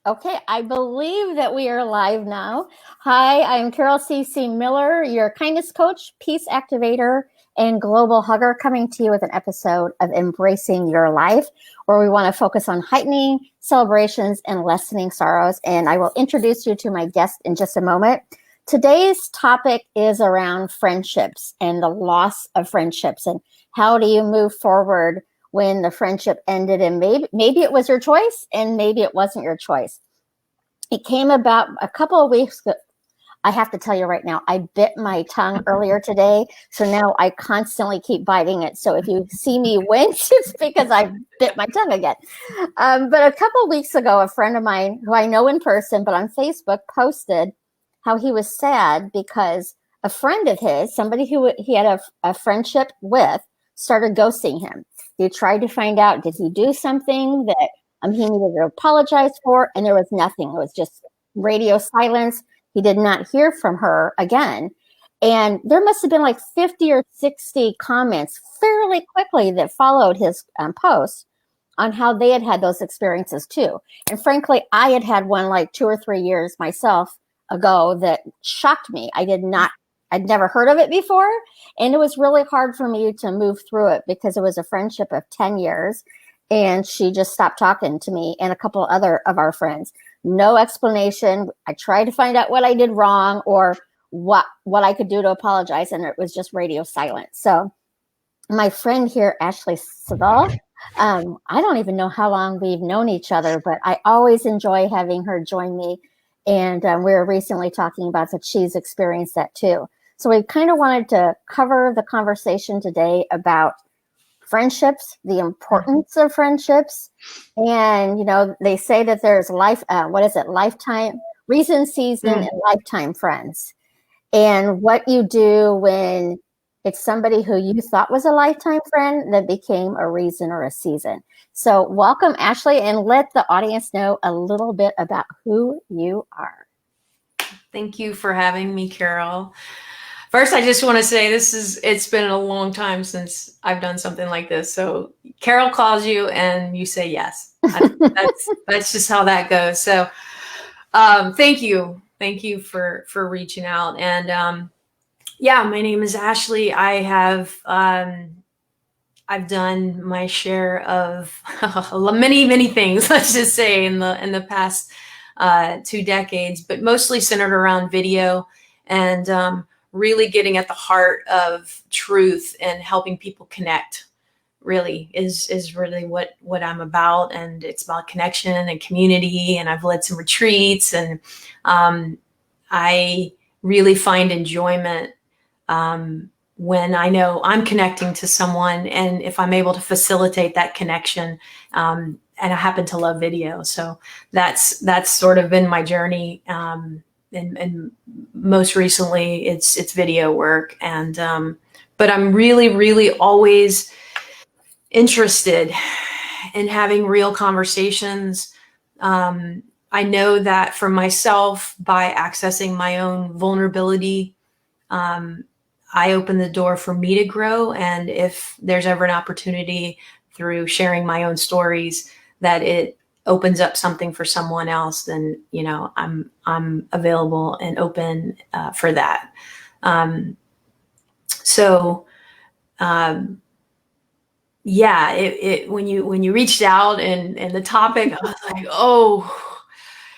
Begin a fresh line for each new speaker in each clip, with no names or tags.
Okay, I believe that we are live now. Hi, I'm Carol C.C. Miller, your kindness coach, peace activator, and global hugger, coming to you with an episode of Embracing Your Life, where we want to focus on heightening celebrations and lessening sorrows. And I will introduce you to my guest in just a moment. Today's topic is around friendships and the loss of friendships, and how do you move forward when the friendship ended, and maybe it was your choice and maybe it wasn't your choice. It came about a couple of weeks ago. I have to tell you right now, I bit my tongue earlier today, so now I constantly keep biting it. So if you see me wince, it's because I bit my tongue again. But a couple of weeks ago, a friend of mine who I know in person, but on Facebook, posted how he was sad because a friend of his, somebody who he had a friendship with, started ghosting him. He tried to find out, did he do something that he needed to apologize for? And there was nothing. It was just radio silence. He did not hear from her again. And there must have been like 50 or 60 comments fairly quickly that followed his post on how they had had those experiences too. And frankly, I had had one like 2 or 3 years myself ago that shocked me. I'd never heard of it before. And it was really hard for me to move through it because it was a friendship of 10 years. And she just stopped talking to me and a couple other of our friends. No explanation. I tried to find out what I did wrong or what I could do to apologize. And it was just radio silence. So my friend here, Ashley Savell, I don't even know how long we've known each other, but I always enjoy having her join me. And we were recently talking about that she's experienced that too. So we kind of wanted to cover the conversation today about friendships, the importance of friendships. And, you know, they say that there's lifetime, reason, season, and lifetime friends. And what you do when it's somebody who you thought was a lifetime friend that became a reason or a season. So welcome, Ashley, and let the audience know a little bit about who you are.
Thank you for having me, Carol. First, I just want to say it's been a long time since I've done something like this. So Carol calls you and you say yes. That's just how that goes. So thank you. Thank you for reaching out. And yeah, my name is Ashley. I've done my share of many things, let's just say, in the past 2 decades, but mostly centered around video and really getting at the heart of truth and helping people connect. Really is really what I'm about, and it's about connection and community. And I've led some retreats, and I really find enjoyment when I know I'm connecting to someone, and if I'm able to facilitate that connection. And I happen to love video, so that's sort of been my journey. And most recently, it's video work, and but I'm really always interested in having real conversations. I know that for myself, by accessing my own vulnerability, I open the door for me to grow. And if there's ever an opportunity through sharing my own stories that it opens up something for someone else, then, you know, I'm available and open for that. Yeah, when you reached out and the topic, I was like, oh,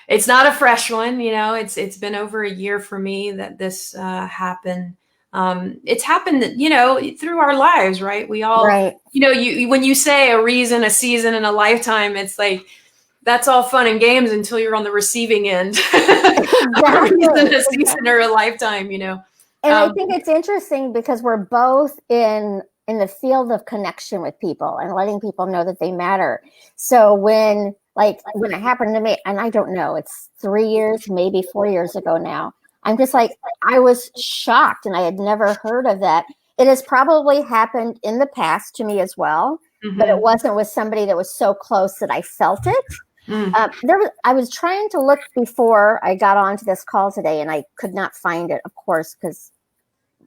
it's not a fresh one. You know, it's been over a year for me that this happened. It's happened, you know, through our lives, right? We all,
right.
You know, when you say a reason, a season, and a lifetime, it's like, that's all fun and games until you're on the receiving end. A reason, a season, or a lifetime, you know.
And I think it's interesting because we're both in the field of connection with people and letting people know that they matter. So when it happened to me, and I don't know, it's 3 years, maybe 4 years ago now, I'm just like, I was shocked, and I had never heard of that. It has probably happened in the past to me as well, but it wasn't with somebody that was so close that I felt it. I was trying to look before I got onto this call today, and I could not find it, of course, because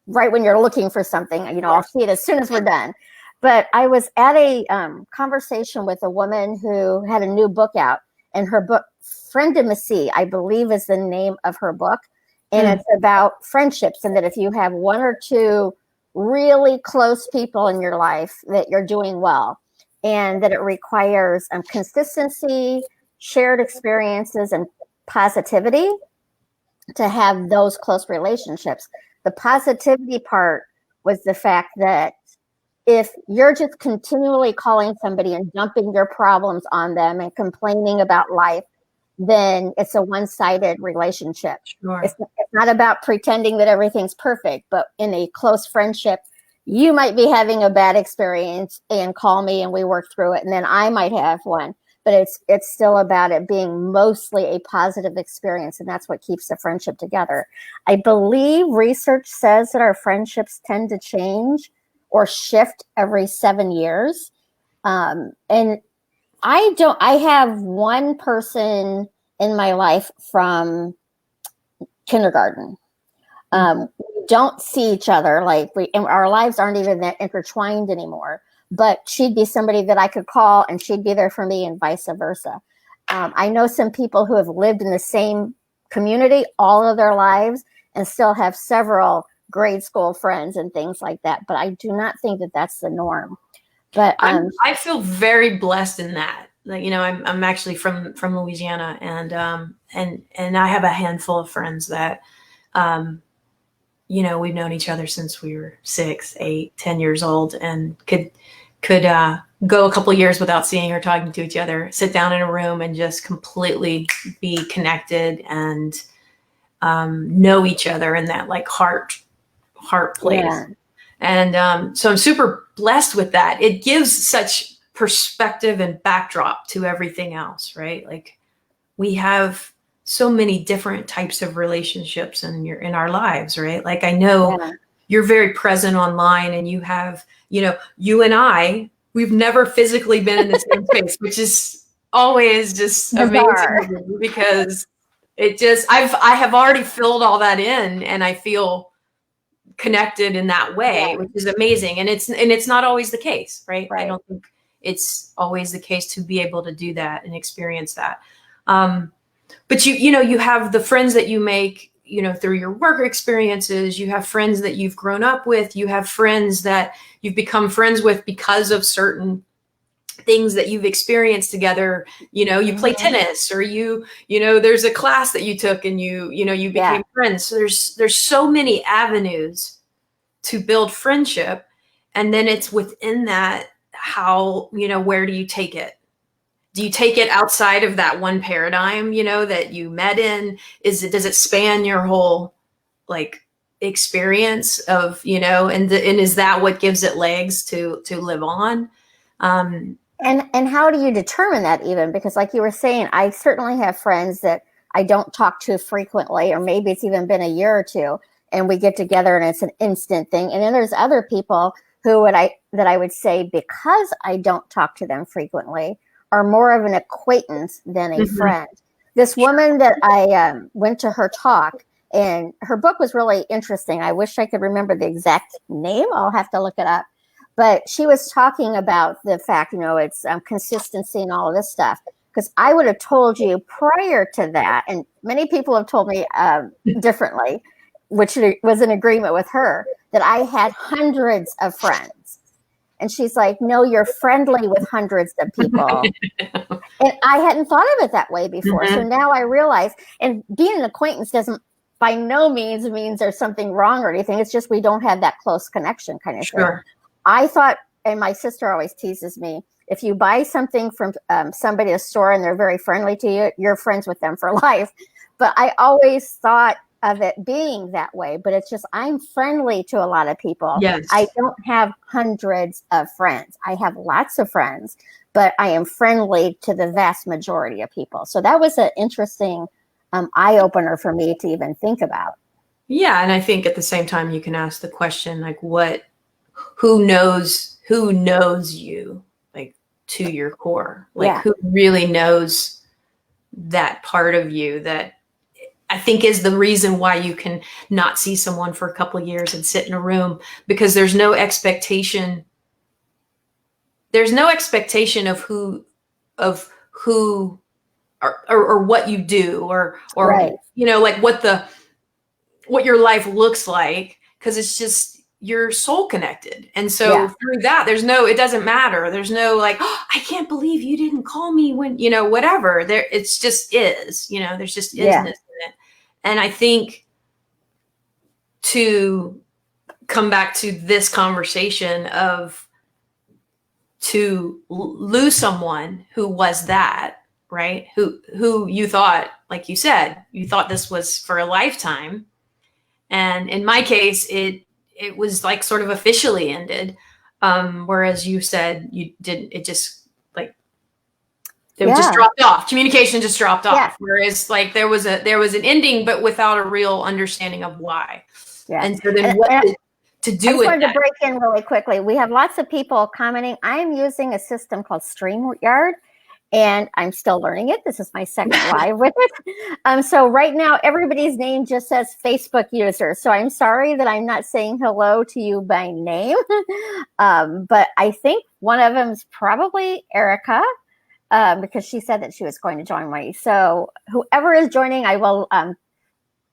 right when you're looking for something, you know, I'll see it as soon as we're done. But I was at a conversation with a woman who had a new book out, and her book, Friendimacy, I believe is the name of her book. And it's about friendships, and that if you have one or two really close people in your life, that you're doing well, and that it requires consistency, shared experiences, and positivity to have those close relationships. The positivity part was the fact that if you're just continually calling somebody and dumping your problems on them and complaining about life, then it's a one-sided relationship.
Sure.
It's not about pretending that everything's perfect, but in a close friendship, you might be having a bad experience and call me and we work through it. And then I might have one, but it's still about it being mostly a positive experience. And that's what keeps the friendship together. I believe research says that our friendships tend to change or shift every 7 years. And I have one person in my life from kindergarten. We don't see each other, and our lives aren't even that intertwined anymore, but she'd be somebody that I could call and she'd be there for me and vice versa. I know some people who have lived in the same community all of their lives and still have several grade school friends and things like that, but I do not think that that's the norm. But
I feel very blessed in that. Like, I'm actually from Louisiana, and I have a handful of friends that, we've known each other since we were 6, 8, 10 years old, and could go a couple of years without seeing or talking to each other, sit down in a room and just completely be connected and know each other in that like heart place.
Yeah.
And so I'm super blessed with that. It gives such perspective and backdrop to everything else, right? Like, we have so many different types of relationships in our lives, right? Like, I know you're very present online, and you have, you and I, we've never physically been in the same space, which is always just amazing, because I have already filled all that in, and I feel connected in that way, which is amazing. And it's not always the case, right? I don't think it's always the case to be able to do that and experience that. But you have the friends that you make, through your work experiences. You have friends that you've grown up with. You have friends that you've become friends with because of certain things that you've experienced together. You play tennis, or there's a class that you took and you became friends. So there's so many avenues to build friendship. And then it's within that, how, where do you take it? Do you take it outside of that one paradigm, that you met in? Does it span your whole experience of, and is that what gives it legs to live on?
And how do you determine that even? Because like you were saying, I certainly have friends that I don't talk to frequently, or maybe it's even been a year or two, and we get together and it's an instant thing. And then there's other people that I would say, because I don't talk to them frequently, are more of an acquaintance than a friend. This woman that I went to her talk, and her book was really interesting. I wish I could remember the exact name. I'll have to look it up. But she was talking about the fact, it's consistency and all of this stuff. Because I would have told you prior to that, and many people have told me differently, which was in agreement with her, that I had hundreds of friends. And she's like, no, you're friendly with hundreds of people. And I hadn't thought of it that way before. So now I realize, and being an acquaintance doesn't by no means means there's something wrong or anything. It's just we don't have that close connection kind of thing. I thought, and my sister always teases me, if you buy something from somebody at a store and they're very friendly to you, you're friends with them for life. But I always thought of it being that way, but it's just, I'm friendly to a lot of people.
Yes.
I don't have hundreds of friends. I have lots of friends, but I am friendly to the vast majority of people. So that was an interesting eye-opener for me to even think about.
Yeah. And I think at the same time, you can ask the question, like, who knows you, like, to your core, like who really knows that part of you that I think is the reason why you can not see someone for a couple of years and sit in a room, because there's no expectation. There's no expectation of who or what you do, or
Right.
you know, like what your life looks like, because it's just you're soul connected. And so
Yeah.
through that, it doesn't matter. There's no like, oh, I can't believe you didn't call me when, you know, whatever. There, it's just is, you know, there's just isness
Yeah.
in it. And I think to come back to this conversation of to lose someone who was that, right? Who you thought, like you said, you thought this was for a lifetime. And in my case, it was like sort of officially ended. Whereas you said you didn't, it just like it just
Yeah.
dropped off. Communication just dropped
Yeah.
off. Whereas like there was an ending, but without a real understanding of why.
Yeah.
And so then
And,
what
and
to
I
do
just
with
wanted to
that?
break in really quickly. We have lots of people commenting. I am using a system called StreamYard, and I'm still learning it. This is my second live with it. So right now, everybody's name just says Facebook user. So I'm sorry that I'm not saying hello to you by name. But I think one of them is probably Erica, because she said that she was going to join me. So whoever is joining, I will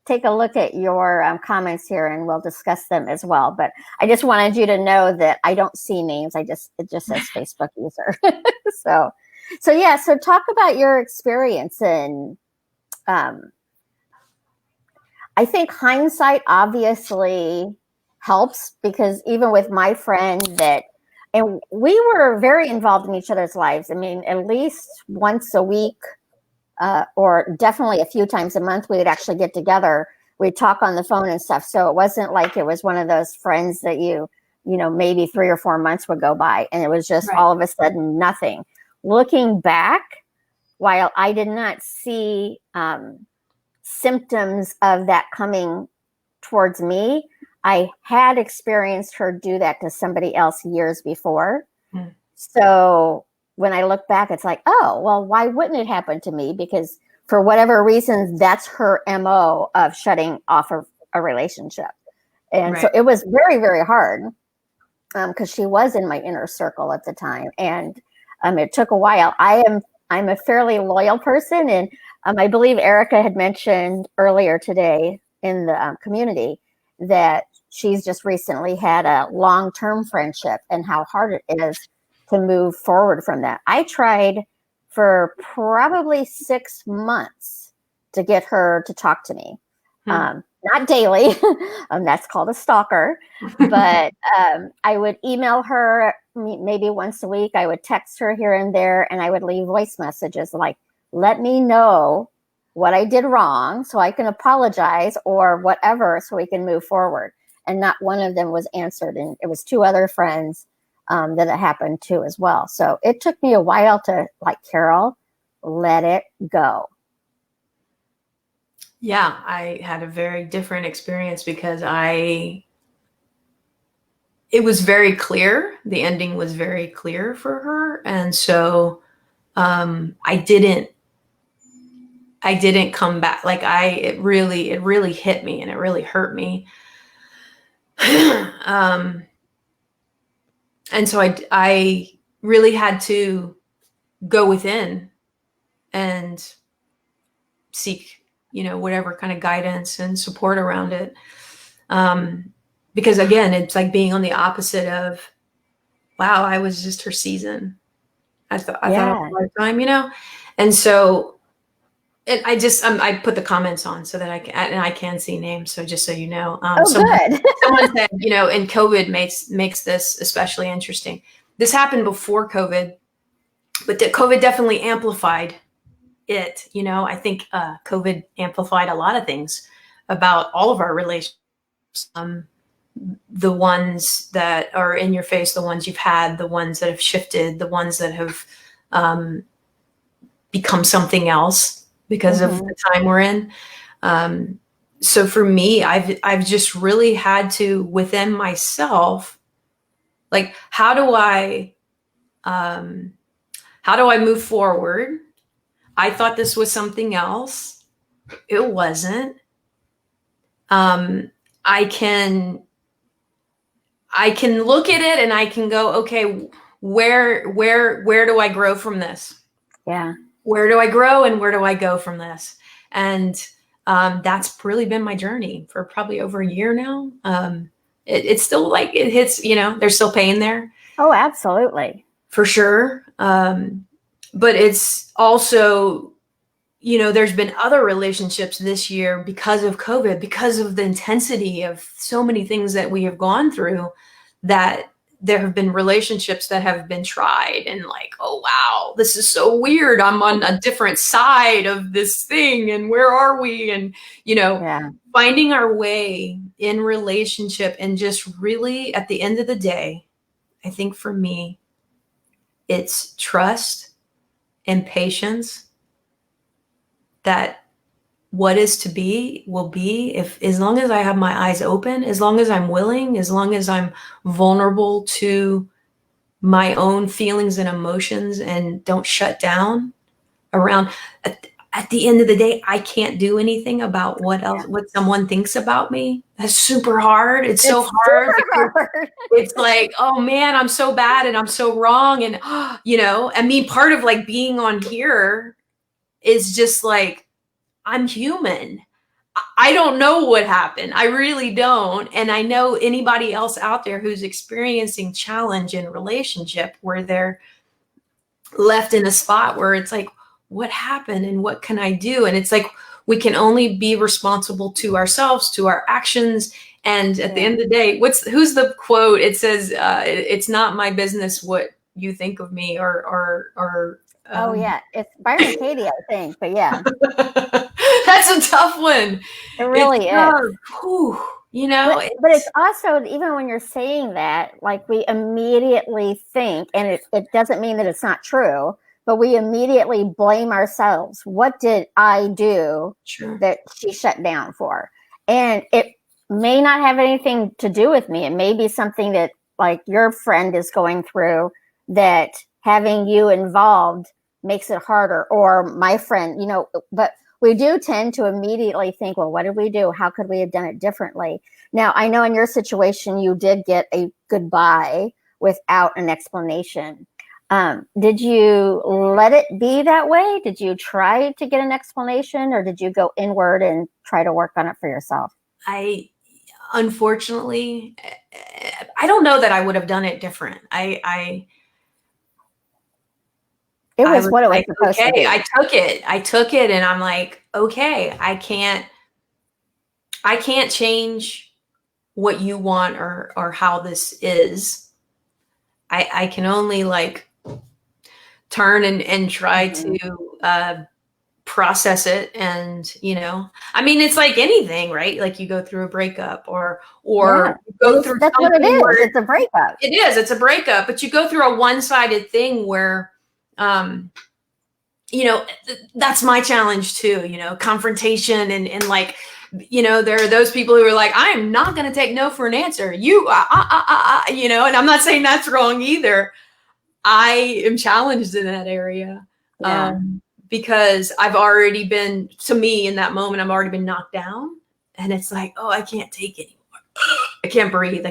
take a look at your comments here, and we'll discuss them as well. But I just wanted you to know that I don't see names. It just says Facebook user. So yeah. So talk about your experience, and I think hindsight obviously helps, because even with my friend and we were very involved in each other's lives. I mean, at least once a week, or definitely a few times a month, we would actually get together. We'd talk on the phone and stuff. So it wasn't like it was one of those friends that you know, maybe 3 or 4 months would go by and it was just
Right.
all of a sudden nothing. Looking back, while I did not see symptoms of that coming towards me, I had experienced her do that to somebody else years before.
Mm.
So when I look back, it's like, oh, well, why wouldn't it happen to me? Because for whatever reason, that's her MO of shutting off a relationship. And
Right.
so it was very, very hard, because she was in my inner circle at the time. And it took a while. I'm a fairly loyal person. And I believe Erica had mentioned earlier today in the community that she's just recently had a long-term friendship and how hard it is to move forward from that. I tried for probably 6 months to get her to talk to me. Not daily. That's called a stalker. But I would email her maybe once a week. I would text her here and there, and I would leave voice messages like, let me know what I did wrong so I can apologize or whatever, so we can move forward. And not one of them was answered. And it was 2 other friends that it happened to as well. So it took me a while to, like, Carol, let it go.
Yeah, I had a very different experience because it was very clear. The ending was very clear for her. And so I didn't come back. Like it really hit me and it really hurt me. And so I really had to go within and seek, you know, whatever kind of guidance and support around it. Because again, it's like being on the opposite of, wow, I was just her season. I thought it was a lifetime, you know? And so I put the comments on so that I can see names. So just so you know,
Good.
Someone said, you know, and COVID makes this especially interesting. This happened before COVID, but COVID definitely amplified it. You know, I think COVID amplified a lot of things about all of our relationships. The ones that are in your face, the ones you've had, the ones that have shifted, the ones that have become something else because of the time we're in. So for me, I've just really had to, within myself, like, how do I move forward? I thought this was something else. It wasn't. I can look at it and I can go, okay, where do I grow from this?
Yeah.
where do I grow and where do I go from this? And that's really been my journey for probably over a year now. It's still like it hits, there's still pain there
Oh, absolutely.
for sure. But it's also, there's been other relationships this year because of COVID, because of the intensity of so many things that we have gone through, that there have been relationships that have been tried and like, oh, wow, this is so weird. I'm on a different side of this thing. And where are we? And,
Yeah.
finding our way in relationship, and just really at the end of the day, I think for me, it's trust and patience that what is to be will be, if as long as I have my eyes open, as long as I'm willing, as long as I'm vulnerable to my own feelings and emotions and don't shut down around. At the end of the day, I can't do anything about what someone thinks about me. That's super hard. It's so hard. It's like, oh man, I'm so bad and I'm so wrong. And, part of like being on here is just like, I'm human. I don't know what happened. I really don't. And I know anybody else out there who's experiencing challenge in relationship where they're left in a spot where it's like, what happened and what can I do? And it's like, we can only be responsible to ourselves, to our actions. And at the end of the day, who's the quote? It says, it's not my business what you think of me or
oh yeah, it's Byron Katie, I think, but yeah.
That's a tough one.
It really is.
Whew,
but it's also, even when you're saying that, like, we immediately think, and it doesn't mean that it's not true, but we immediately blame ourselves. What did I do that she shut down for? And it may not have anything to do with me. It may be something that, like, your friend is going through, that having you involved makes it harder, or my friend, but we do tend to immediately think, well, what did we do? How could we have done it differently? Now, I know in your situation, you did get a goodbye without an explanation. Did you let it be that way? Did you try to get an explanation, or did you go inward and try to work on it for yourself?
Unfortunately, I don't know that I would have done it different.
It was what it was supposed to be.
I took it and I'm like, okay, I can't change what you want or how this is. I can only like turn and try to process it. And, it's like anything, right? Like you go through a breakup or go through.
That's what it is. It's a breakup.
It is. It's a breakup, but you go through a one-sided thing where, that's my challenge too, confrontation and like, there are those people who are like, I'm not going to take no for an answer. And I'm not saying that's wrong either. I am challenged in that area.
Yeah.
Because I've already been, to me in that moment, I've already been knocked down, and it's like, oh, I can't take anymore. I can't breathe,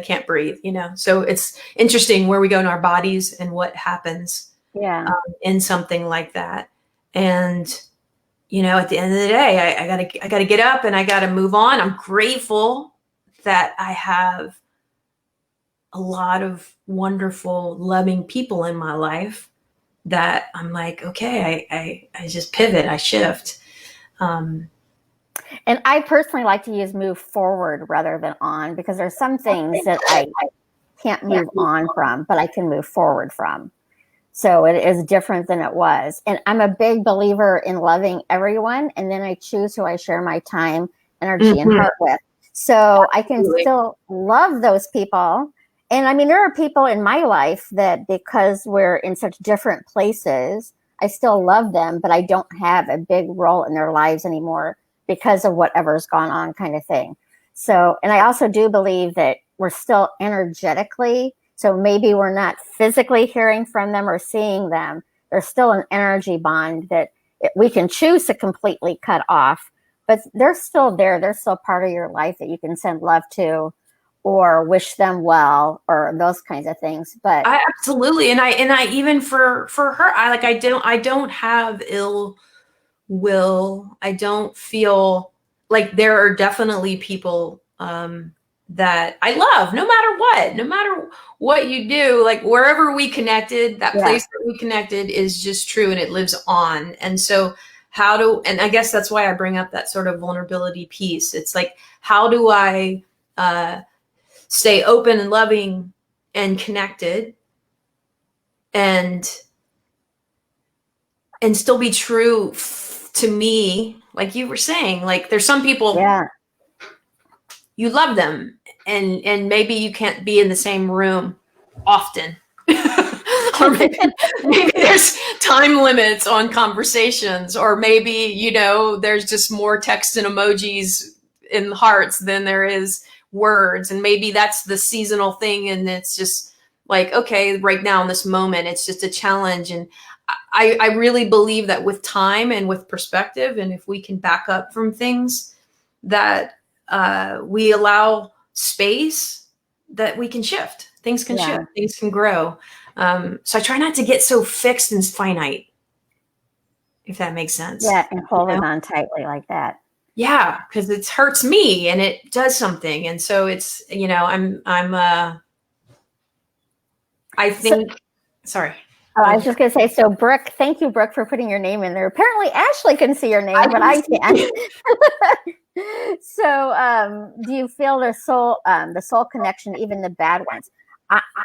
So it's interesting where we go in our bodies and what happens in something like that. And, at the end of the day, I gotta get up and I gotta move on. I'm grateful that I have a lot of wonderful, loving people in my life that I'm like, okay, I just pivot, I shift.
And I personally like to use move forward rather than on, because there's some things that I can't move on from, but I can move forward from. So it is different than it was. And I'm a big believer in loving everyone. And then I choose who I share my time, energy, and heart with. So I can still love those people. And I mean, there are people in my life that, because we're in such different places, I still love them, but I don't have a big role in their lives anymore because of whatever's gone on, kind of thing. So, and I also do believe that we're still energetically, so maybe we're not physically hearing from them or seeing them. There's still an energy bond that we can choose to completely cut off, but they're still there. They're still part of your life that you can send love to, or wish them well or those kinds of things. But
I absolutely, and I even for her, I don't have ill will. I don't feel like there are definitely people that I love no matter what you do, like wherever we connected, that
yeah,
place that we connected is just true and it lives on. And so and I guess that's why I bring up that sort of vulnerability piece. It's like, how do I uh, stay open and loving and connected and still be true to me, like you were saying. Like there's some people
yeah,
you love them and maybe you can't be in the same room often. Or maybe there's time limits on conversations, or maybe, you know, there's just more text and emojis in hearts than there is words, and maybe that's the seasonal thing, and it's just like, okay, right now in this moment it's just a challenge. And I really believe that with time and with perspective, and if we can back up from things, that we allow space, that we can shift. Things can
yeah,
shift. Things can grow. So I try not to get so fixed and finite, if that makes sense.
yeah, and
You
holding
know?
on tightly like that.
Yeah, because it hurts me and it does something, and so it's, you know, I
So,
think. Sorry.
oh,
Go
I was
ahead.
just going to say, so Brooke, thank you, Brooke, for putting your name in there. Apparently, Ashley can see your
I
name, but
can
I can't.
see.
So, do you feel the soul connection, even the bad ones?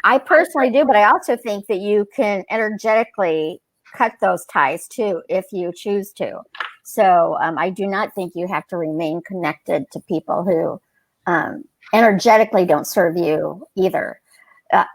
I personally do, but I also think that you can energetically cut those ties too if you choose to. So, I do not think you have to remain connected to people who energetically don't serve you either.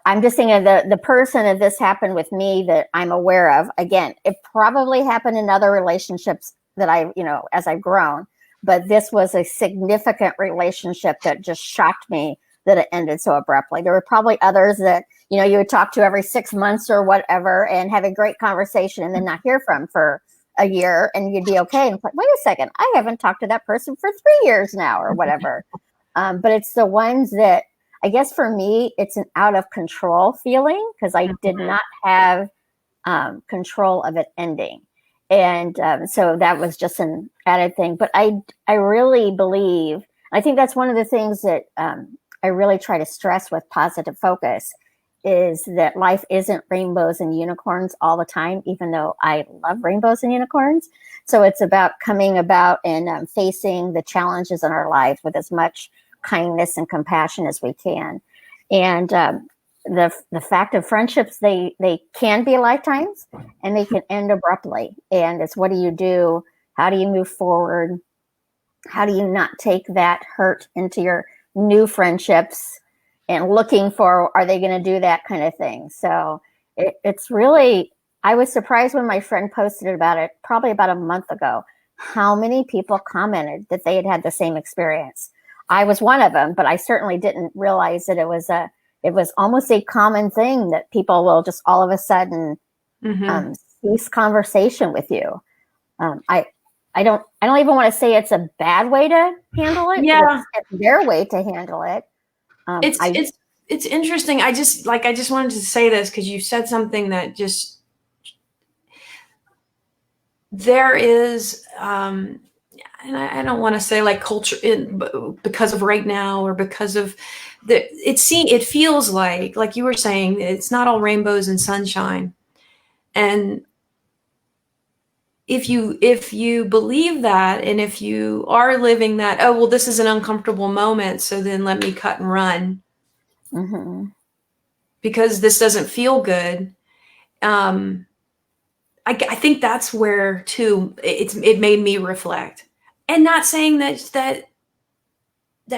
I'm just thinking of the person that this happened with me that I'm aware of. Again, it probably happened in other relationships that as I've grown, but this was a significant relationship that just shocked me that it ended so abruptly. There were probably others that, you would talk to every 6 months or whatever and have a great conversation and then not hear from for a year, and you'd be okay. And it's like, wait a second, I haven't talked to that person for 3 years now or whatever. But it's the ones that, I guess for me, it's an out of control feeling because I did not have control of it ending. And so that was just an added thing. But I really believe, I think that's one of the things that I really try to stress with positive focus is that life isn't rainbows and unicorns all the time, even though I love rainbows and unicorns. So it's about coming about and facing the challenges in our life with as much kindness and compassion as we can. And the fact of friendships, they can be lifetimes and they can end abruptly. And it's, what do you do? How do you move forward? How do you not take that hurt into your new friendships and looking for, are they going to do that kind of thing? So it's really, I was surprised when my friend posted about it probably about a month ago, how many people commented that they had had the same experience. I was one of them, but I certainly didn't realize that it was almost a common thing that people will just all of a sudden cease conversation with you. I don't even want to say it's a bad way to handle it.
Yeah.
It's their way to handle it.
It's interesting. I just wanted to say this because you said something that just, there is, and I don't want to say like culture because of right now or because of it feels like you were saying, it's not all rainbows and sunshine. And if you believe that, and if you are living that, oh, well, this is an uncomfortable moment, so then let me cut and run because this doesn't feel good. I think that's where too it made me reflect, and not saying that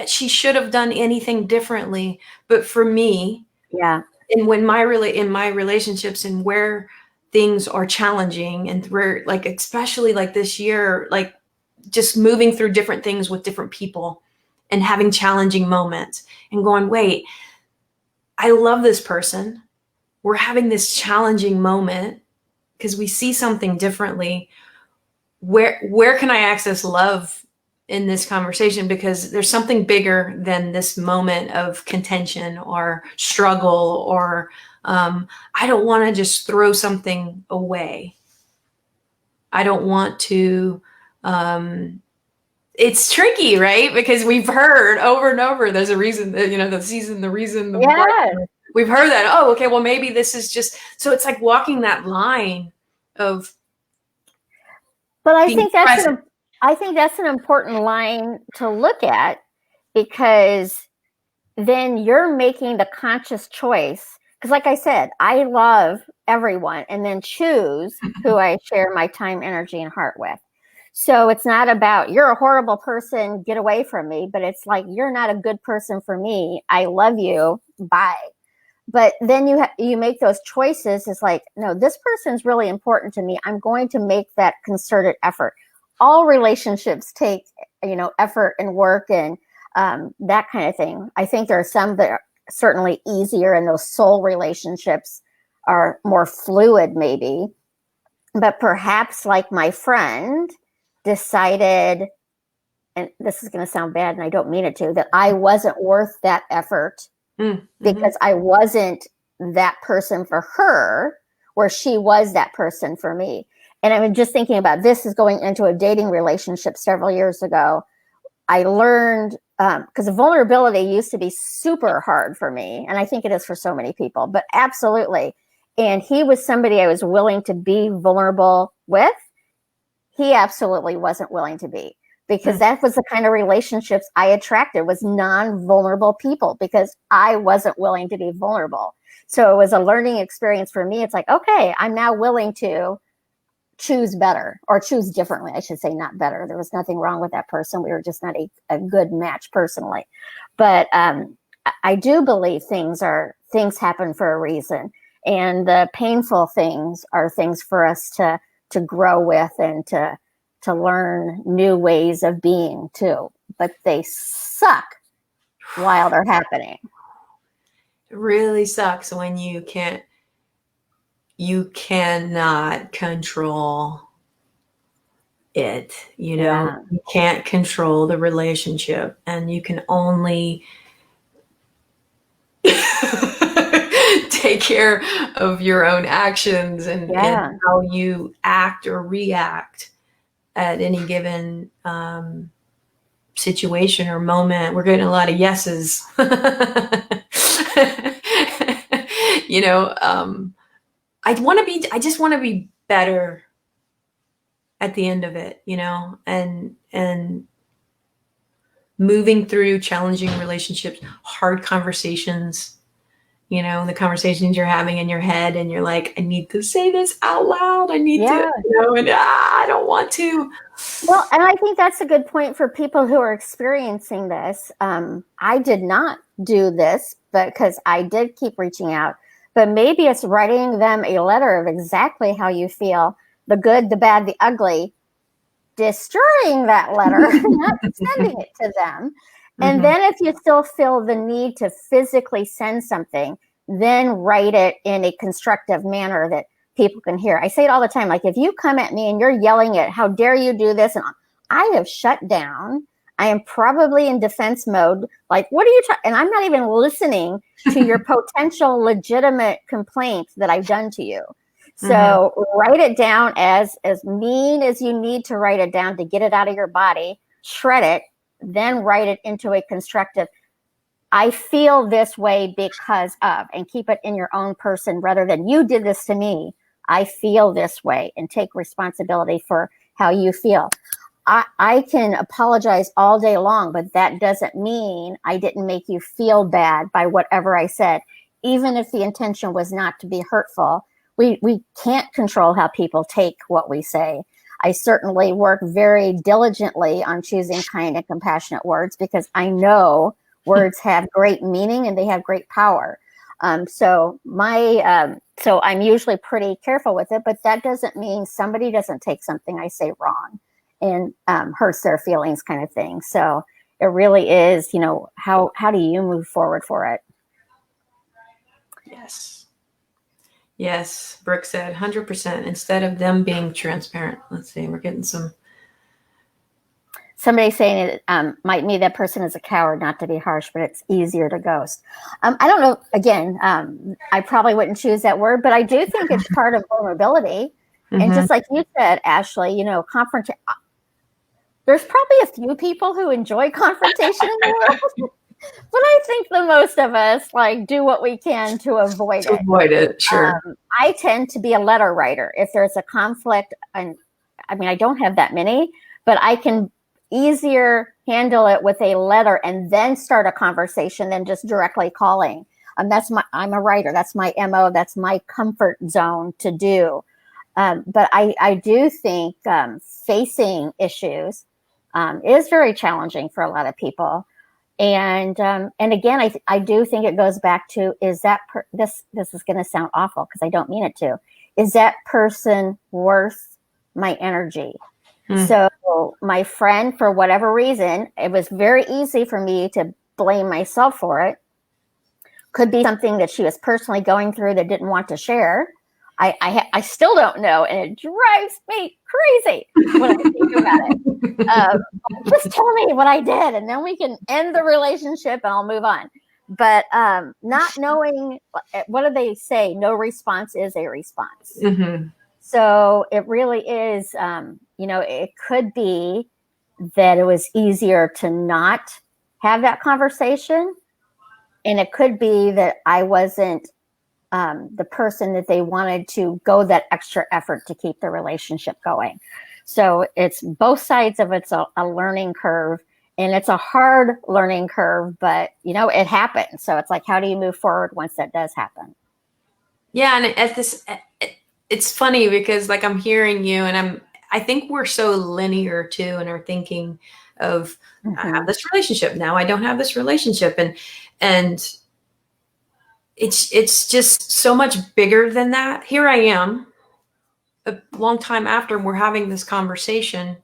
she should have done anything differently, but for me,
yeah,
and when in my relationships and where things are challenging, and where, like, especially like this year, like just moving through different things with different people and having challenging moments and going, wait, I love this person. We're having this challenging moment because we see something differently. Where can I access love in this conversation, because there's something bigger than this moment of contention or struggle, or I don't want to just throw something away. I don't want to. It's tricky, right? Because we've heard over and over, there's a reason that, the season, the reason, the
Yeah.
we've heard that. Oh, okay, well, maybe this is just, so it's like walking that line of.
But I think that's an important line to look at, because then you're making the conscious choice. Because like I said, I love everyone and then choose who I share my time, energy, and heart with. So it's not about, you're a horrible person, get away from me, but it's like, you're not a good person for me. I love you. Bye. But then you make those choices. It's like, no, this person's really important to me. I'm going to make that concerted effort. All relationships take, effort and work and that kind of thing. I think there are some that are certainly easier, and those soul relationships are more fluid, maybe. But perhaps, like my friend decided, and this is going to sound bad and I don't mean it to, that I wasn't worth that effort because I wasn't that person for her, where she was that person for me. And I'm just thinking about this is going into a dating relationship several years ago. I learned, because vulnerability used to be super hard for me, and I think it is for so many people, but absolutely. And he was somebody I was willing to be vulnerable with. He absolutely wasn't willing to be, because that was the kind of relationships I attracted, was non-vulnerable people, because I wasn't willing to be vulnerable. So it was a learning experience for me. It's like, okay, I'm now willing to choose better, or choose differently. I should say, not better. There was nothing wrong with that person. We were just not a good match personally. But I do believe things happen for a reason. And the painful things are things for us to grow with and to learn new ways of being too. But they suck while they're happening.
It really sucks when you cannot control it,
Yeah.
You can't control the relationship, and you can only take care of your own actions and how you act or react at any given situation or moment. We're getting a lot of yeses. I just want to be better at the end of it, and moving through challenging relationships, hard conversations, the conversations you're having in your head, and you're like, I need to say this out loud. I need to, and I don't want to.
Well, and I think that's a good point for people who are experiencing this. I did not do this, but because I did keep reaching out, but maybe it's writing them a letter of exactly how you feel, the good, the bad, the ugly, destroying that letter, not sending it to them. And then if you still feel the need to physically send something, then write it in a constructive manner that people can hear. I say it all the time. Like, if you come at me and you're yelling at, how dare you do this? And I have shut down. I am probably in defense mode. Like, what are you and I'm not even listening to your potential legitimate complaint that I've done to you. So write it down as mean as you need to write it down to get it out of your body, shred it, then write it into a constructive, I feel this way because of, and keep it in your own person rather than you did this to me. I feel this way, and take responsibility for how you feel. I can apologize all day long, but that doesn't mean I didn't make you feel bad by whatever I said, even if the intention was not to be hurtful. We can't control how people take what we say. I certainly work very diligently on choosing kind and compassionate words, because I know words have great meaning and they have great power. So I'm usually pretty careful with it, but that doesn't mean somebody doesn't take something I say wrong and hurts their feelings, kind of thing. So it really is, how do you move forward for it?
Yes, Brooke said 100%. Instead of them being transparent. Let's see, we're getting some.
somebody saying it might mean that person is a coward, not to be harsh, but it's easier to ghost. I don't know. Again, I probably wouldn't choose that word, but I do think it's part of vulnerability. And just like you said, Ashley, you know, there's probably a few people who enjoy confrontation in the world, but I think the most of us like do what we can to avoid it.
Avoid it, sure.
I tend to be a letter writer. If there's a conflict, and I mean, I don't have that many, but I can easier handle it with a letter and then start a conversation than just directly calling. I'm a writer. That's my MO. That's my comfort zone to do. But I do think facing issues is very challenging for a lot of people. And again, I do think it goes back to, is that this is going to sound awful because I don't mean it to. Is that person worth my energy? So my friend, for whatever reason, it was very easy for me to blame myself for it. Could be something that she was personally going through that didn't want to share. I still don't know, and it drives me crazy when I think about it. Just tell me what I did, and then we can end the relationship, and I'll move on. But not knowing, what do they say? No response is a response. So it really is, you know, it could be that it was easier to not have that conversation. And it could be that I wasn't the person that they wanted to go that extra effort to keep the relationship going. So it's both sides of it's a learning curve, and it's a hard learning curve, but you know, it happens. So it's like, how do you move forward once that does happen?
Yeah. And it's funny because like I'm hearing you, and I think we're so linear too in our thinking of I have this relationship now, I don't have this relationship, and it's just so much bigger than that. Here I am a long time after we're having this conversation.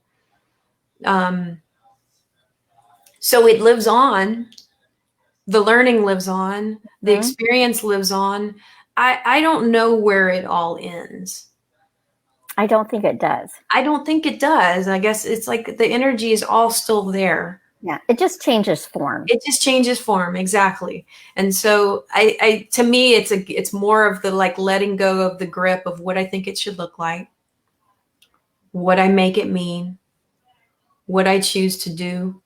So it lives on, the learning lives on, the experience lives on. I don't know where it all ends.
I don't think it does.
I don't think it does. I guess it's like the energy is all still there.
Yeah, it just changes form.
It just changes form, exactly. And so I to me, it's more of the like letting go of the grip of what I think it should look like, what I make it mean, what I choose to do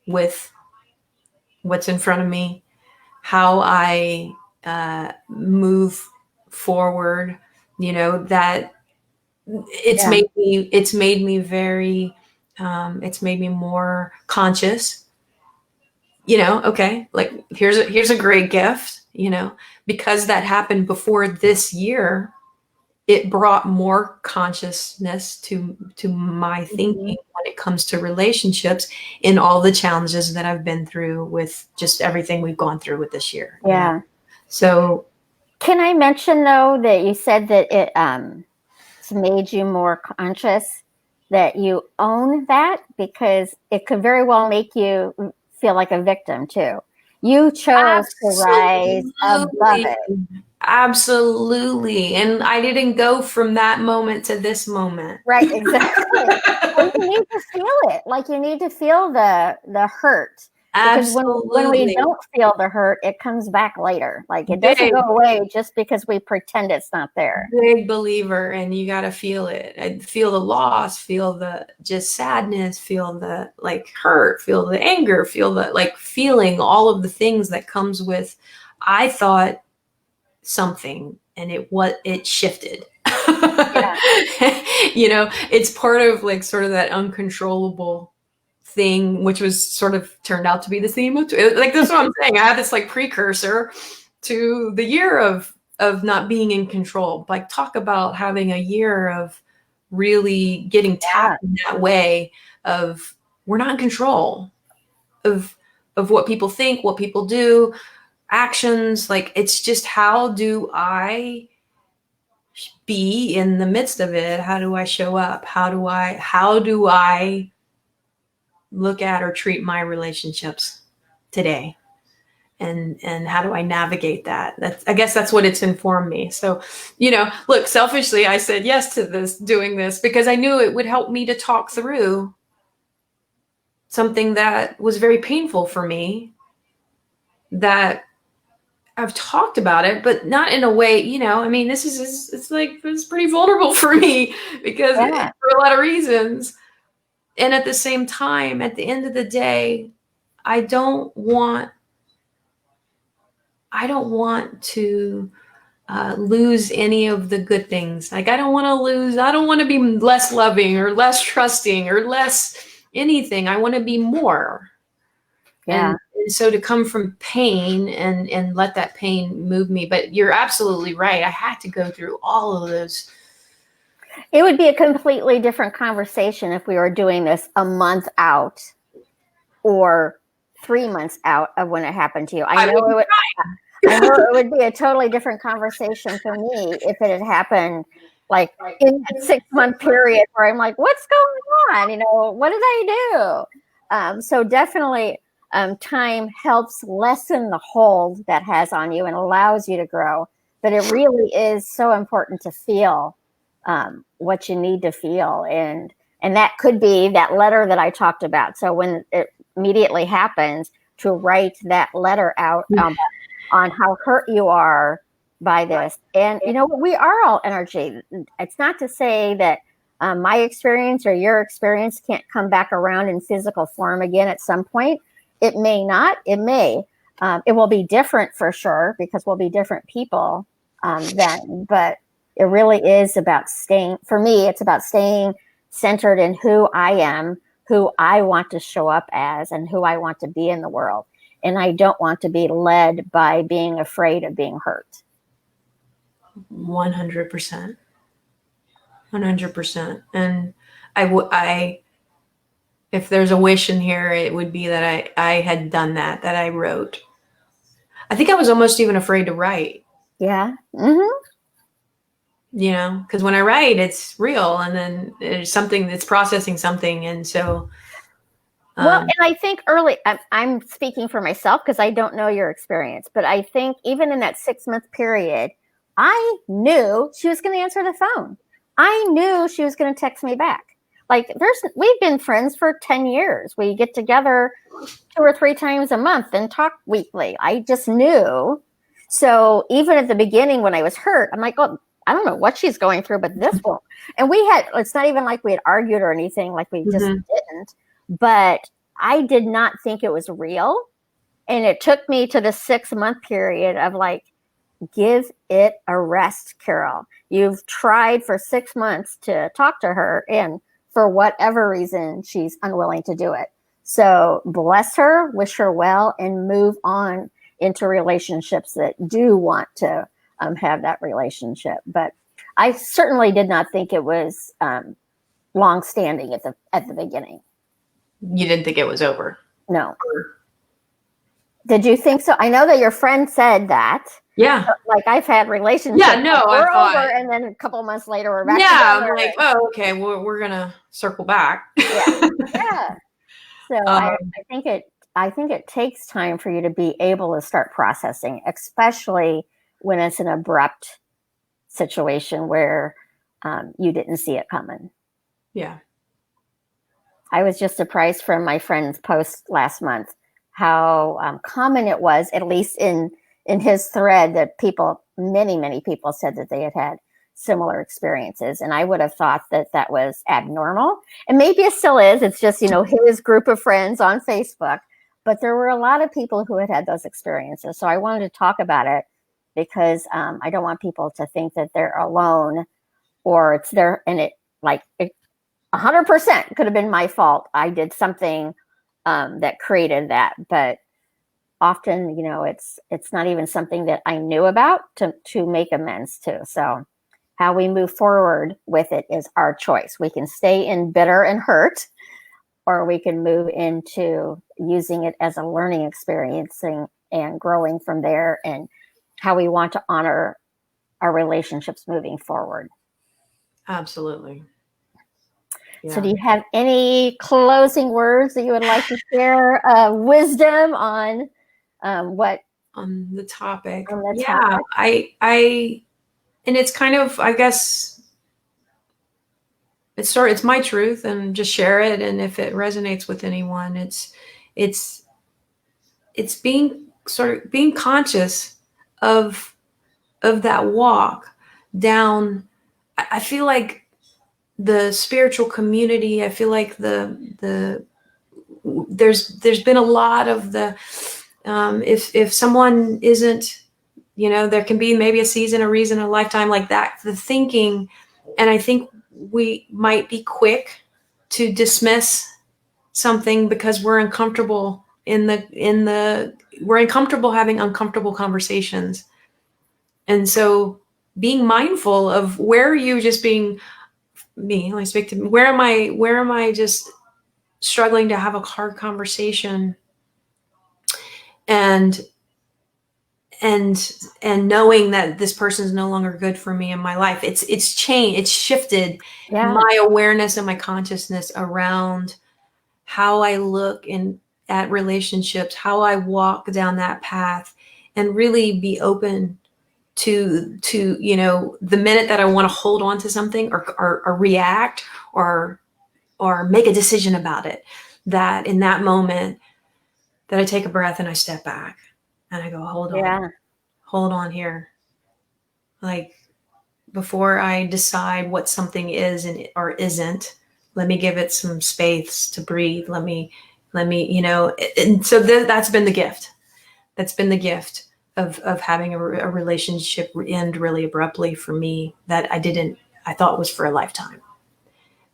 with what's in front of me, how I move forward. You know, that it's made me very it's made me more conscious. You know, okay, like here's a great gift, you know, because that happened before this year, it brought more consciousness to my thinking when it comes to relationships in all the challenges that I've been through with just everything we've gone through with this year.
Yeah.
You know? So
can I mention though that you said that it's made you more conscious, that you own that, because it could very well make you feel like a victim too. You chose to rise above it.
Absolutely. And I didn't go from that moment to this moment.
Right, exactly. And you need to feel it. Like you need to feel the hurt. Because when we don't feel the hurt, it comes back later. Like it doesn't go away just because we pretend it's not there.
Big believer, and you got to feel it. And feel the loss, feel the just sadness, feel the like hurt, feel the anger, feel the like feeling all of the things that comes with. I thought something, and it shifted. Yeah. You know, it's part of like sort of that uncontrollable thing, which was sort of turned out to be the theme of like that's what I'm saying. I had this like precursor to the year of not being in control. Like talk about having a year of really getting tapped in that way of we're not in control of what people think, what people do, actions. Like it's just how do I be in the midst of it? How do I show up? How do I look at or treat my relationships today, and how do I navigate that? I guess that's what it's informed me. So, you know, look, selfishly, I said yes to doing this because I knew it would help me to talk through something that was very painful for me, that I've talked about it, but not in a way, I mean, it's pretty vulnerable for me because
Yeah.
for a lot of reasons. And at the same time, at the end of the day, I don't want to lose any of the good things. Like, I don't want to be less loving or less trusting or less anything. I want to be more.
Yeah.
And so to come from pain and let that pain move me. But you're absolutely right. I had to go through all of those.
It would be a completely different conversation if we were doing this a month out or 3 months out of when it happened to you. I know it would be a totally different conversation for me if it had happened like in that 6-month period where I'm like, what's going on? What did I do? So definitely time helps lessen the hold that has on you and allows you to grow. But it really is so important to feel what you need to feel. And that could be that letter that I talked about. So when it immediately happens, to write that letter out on how hurt you are by this. And, we are all energy. It's not to say that my experience or your experience can't come back around in physical form again at some point. It may not. It may. It will be different for sure because we'll be different people then. But it really is about for me, it's about staying centered in who I am, who I want to show up as, and who I want to be in the world. And I don't want to be led by being afraid of being hurt.
100%. 100%. And if there's a wish in here, it would be that I had done that I wrote. I think I was almost even afraid to write.
Yeah. Mm-hmm.
Because when I write, it's real, and then there's something that's processing something. And so,
well, and I think I'm speaking for myself because I don't know your experience, but I think even in that 6-month period, I knew she was going to answer the phone. I knew she was going to text me back. Like we've been friends for 10 years. We get together 2 or 3 times a month and talk weekly. I just knew. So even at the beginning when I was hurt, I'm like, oh, I don't know what she's going through, but this won't. And it's not even like we had argued or anything, like we just didn't. But I did not think it was real. And it took me to the 6-month period of like, give it a rest, Carol. You've tried for 6 months to talk to her, and for whatever reason, she's unwilling to do it. So bless her, wish her well, and move on into relationships that do want to have that relationship. But I certainly did not think it was long-standing at the beginning.
You didn't think it was over?
No. Did you think so? I know that your friend said that.
Yeah.
Like I've had relationships.
Yeah, no,
we're over, and then a couple of months later we're back.
Yeah, I'm like, oh, okay, we're gonna circle back.
Yeah. Yeah. So I think it takes time for you to be able to start processing, especially when it's an abrupt situation where you didn't see it coming.
Yeah.
I was just surprised from my friend's post last month how common it was, at least in his thread, that many people said that they had similar experiences. And I would have thought that was abnormal. And maybe it still is. It's just, his group of friends on Facebook. But there were a lot of people who had those experiences. So I wanted to talk about it because I don't want people to think that they're alone or it's there. And it 100% could have been my fault. I did something that created that. But often, it's not even something that I knew about to make amends to. So how we move forward with it is our choice. We can stay in bitter and hurt, or we can move into using it as a learning experience and growing from there, and how we want to honor our relationships moving forward.
Absolutely.
Yeah. So do you have any closing words that you would like to share, wisdom on what?
On the topic.
Topic?
I and it's kind of, I guess, it's my truth, and just share it. And if it resonates with anyone, it's it's being conscious of that walk down. I feel like the spiritual community, I feel like there's been a lot of the if someone isn't, there can be maybe a season, a reason, a lifetime, like that, the thinking. And I think we might be quick to dismiss something because we're uncomfortable we're uncomfortable having uncomfortable conversations. And so being mindful of, where are you just being me, let me speak to me, where am I just struggling to have a hard conversation, and and knowing that this person is no longer good for me in my life. It's changed, it's shifted my awareness and my consciousness around how I look at relationships, how I walk down that path, and really be open to the minute that I want to hold on to something, or react, or make a decision about it, that in that moment that I take a breath and I step back and I go, hold on here. Like, before I decide what something is or isn't, let me give it some space to breathe. Let me, and so that's been the gift. That's been the gift of having a relationship end really abruptly for me, that I thought was for a lifetime.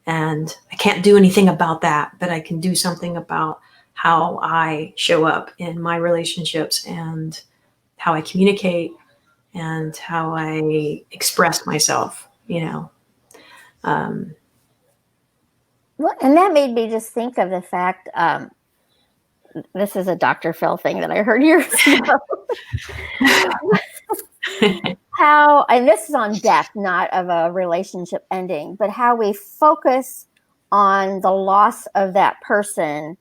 And I can't do anything about that, but I can do something about how I show up in my relationships, and how I communicate, and how I express myself,
Well, and that made me just think of the fact, this is a Dr. Phil thing that I heard years ago. How, and this is on death, not of a relationship ending, but how we focus on the loss of that person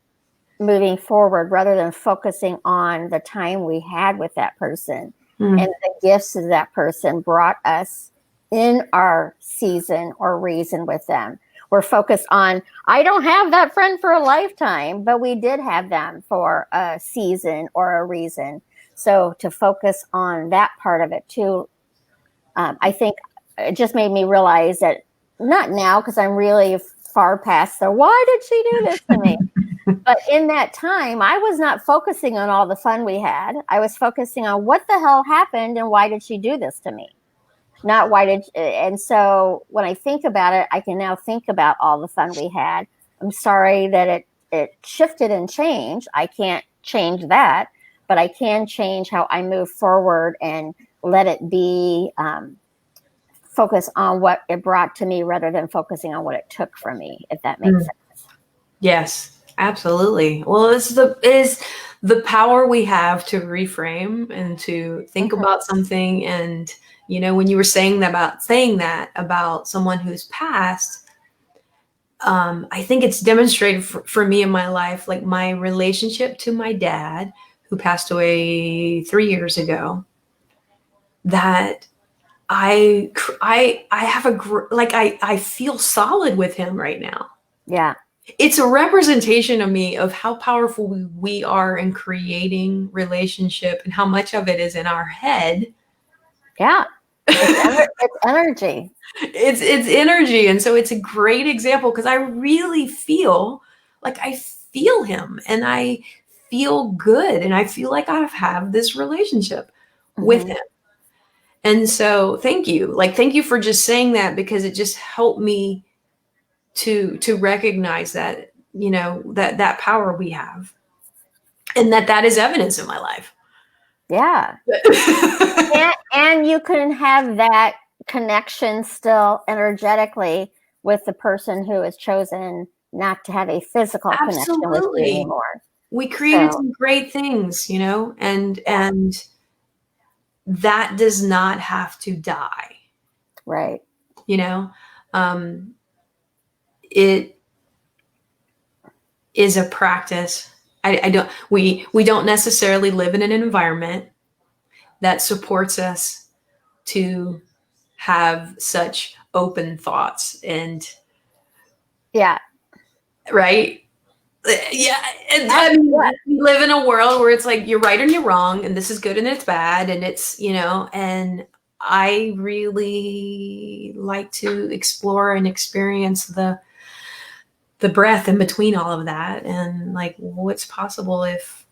moving forward, rather than focusing on the time we had with that person and the gifts that that person brought us in our season or reason with them. We're focused on, I don't have that friend for a lifetime, but we did have them for a season or a reason. So to focus on that part of it too, I think it just made me realize that, not now, because I'm really far past the, why did she do this to me? But in that time, I was not focusing on all the fun we had. I was focusing on, what the hell happened and why did she do this to me? Not why did, and so when I think about it, I can now think about all the fun we had. I'm sorry that it shifted and changed. I can't change that, but I can change how I move forward and let it be focus on what it brought to me, rather than focusing on what it took from me, if that makes sense.
Yes, absolutely. Well, it's the power we have to reframe and to think about something. And when you were saying that about someone who's passed, I think it's demonstrated for me in my life, like my relationship to my dad, who passed away 3 years ago, that I have I feel solid with him right now.
Yeah.
It's a representation of me, of how powerful we are in creating relationship, and how much of it is in our head.
Yeah. It's energy.
It's energy. And so it's a great example, because I really feel like I feel him, and I feel good, and I feel like I have this relationship with him. And so thank you. Thank you for just saying that, because it just helped me to recognize that, that power we have, and that is evidence in my life.
Yeah. and you can have that connection still energetically with the person who has chosen not to have a physical connection with you anymore.
We created some great things, and that does not have to die.
Right.
It is a practice. We don't necessarily live in an environment that supports us to have such open thoughts and
Yeah.
Right. Yeah. And I mean, we live in a world where it's like, you're right and you're wrong, and this is good and it's bad. And it's, and I really like to explore and experience the breath in between all of that, and like what's possible if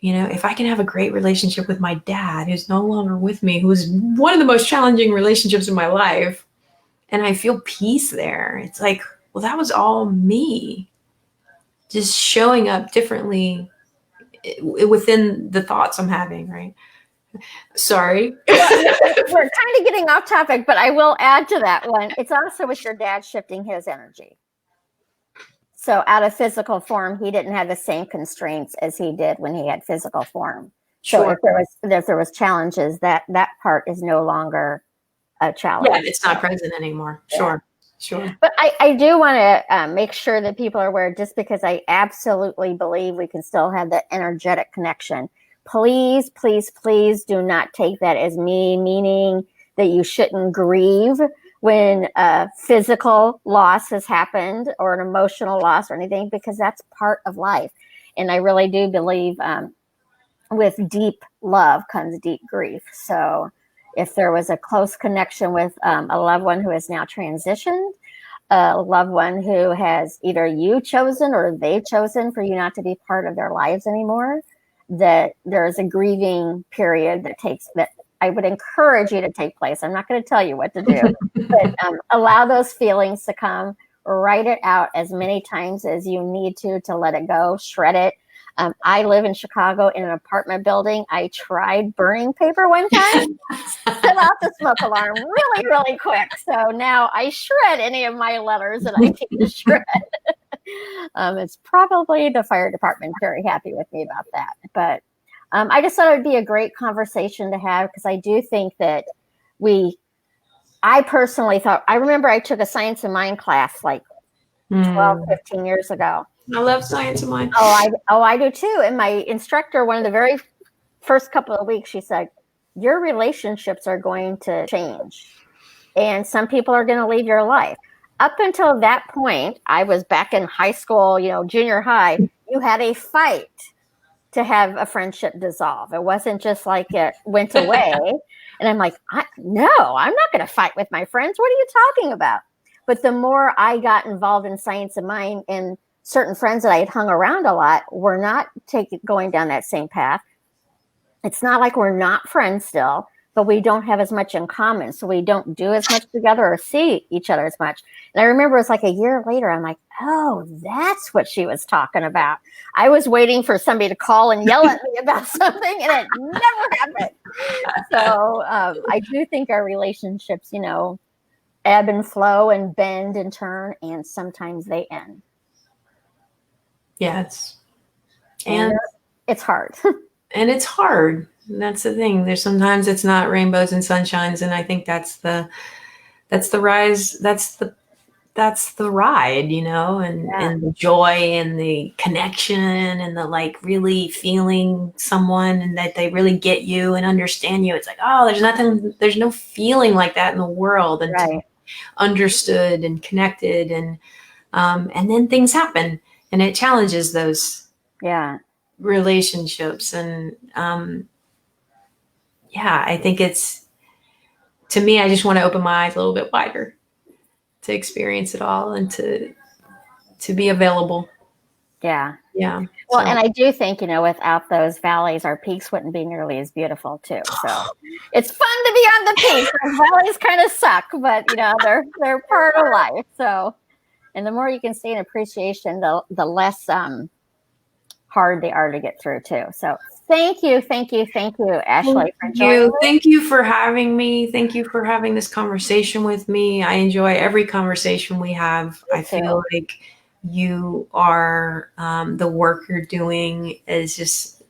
I can have a great relationship with my dad, who's no longer with me, who's one of the most challenging relationships in my life, and I feel peace there. It's like, well, that was all me just showing up differently within the thoughts I'm having, right? Sorry.
We're kind of getting off topic, but I will add to that one. It's also with your dad shifting his energy. So out of physical form, he didn't have the same constraints as he did when he had physical form. So
Sure.
if there was challenges, that part is no longer a challenge.
Yeah, it's not present anymore.
Yeah.
Sure.
But I do want to make sure that people are aware, just because I absolutely believe we can still have that energetic connection. Please, please, please do not take that as me meaning that you shouldn't grieve when a physical loss has happened or an emotional loss or anything, because that's part of life. And I really do believe with deep love comes deep grief. So if there was a close connection with a loved one who has now transitioned, a loved one who has either you chosen or they've chosen for you not to be part of their lives anymore, that there's a grieving period that I would encourage you to take place. I'm not going to tell you what to do, but allow those feelings to come. Write it out as many times as you need to let it go. Shred it. I live in Chicago in an apartment building. I tried burning paper one time, set off the smoke alarm really, really quick. So now I shred any of my letters that I need to shred. It's probably the fire department very happy with me about that. But I just thought it would be a great conversation to have, because I do think that I personally thought, I remember I took a Science of Mind class like 12, 15 years ago.
I love Science of Mind.
I do too. And my instructor, one of the very first couple of weeks, she said, your relationships are going to change. And some people are going to leave your life. Up until that point, I was back in high school, junior high, you had a fight to have a friendship dissolve. It wasn't just like it went away. And I'm like, no, I'm not going to fight with my friends. What are you talking about? But the more I got involved in Science of Mind, and certain friends that I had hung around a lot were not going down that same path. It's not like we're not friends still, but we don't have as much in common. So we don't do as much together or see each other as much. And I remember it was like a year later, I'm like, oh, that's what she was talking about. I was waiting for somebody to call and yell at me about something, and it never happened. So I do think our relationships, ebb and flow and bend and turn, and sometimes they end.
Yes.
And it's hard.
And it's hard. That's the thing. Sometimes it's not rainbows and sunshines. And I think that's the rise. That's the ride, and the joy and the connection and the like really feeling someone and that they really get you and understand you. It's like, oh, there's no feeling like that in the world, and
right.
Understood and connected, and then things happen. And it challenges those relationships. And I think to me, I just want to open my eyes a little bit wider to experience it all and to be available.
Yeah.
Yeah.
Well, and I do think, without those valleys, our peaks wouldn't be nearly as beautiful too. So it's fun to be on the peaks. The valleys kind of suck, but they're part of life. So, and the more you can stay in appreciation, the less hard they are to get through too. So thank you, Ashley, for joining me.
Thank you for having me. Thank you for having this conversation with me. I enjoy every conversation we have. I feel like you are, the work you're doing is just,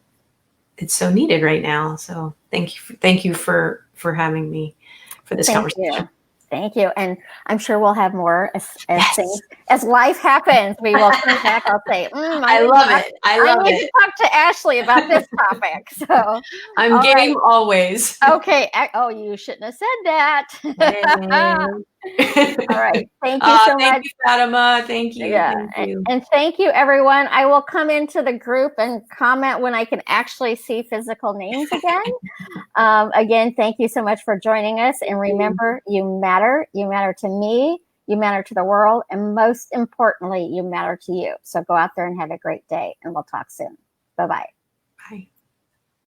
it's so needed right now. So thank you for having me for this conversation.
Thank you. And I'm sure we'll have more as life happens. We will come back. I'll say, I love it. I need to talk to Ashley about this topic. So
I'm game always.
Okay. Oh, you shouldn't have said that. All right. Thank you so
Thank
much.
you, Fatima. Thank you.
Yeah.
Thank you.
And thank you, everyone. I will come into the group and comment when I can actually see physical names again. Again, thank you so much for joining us. And remember, you matter. You matter to me. You matter to the world. And most importantly, you matter to you. So go out there and have a great day. And we'll talk soon. Bye-bye.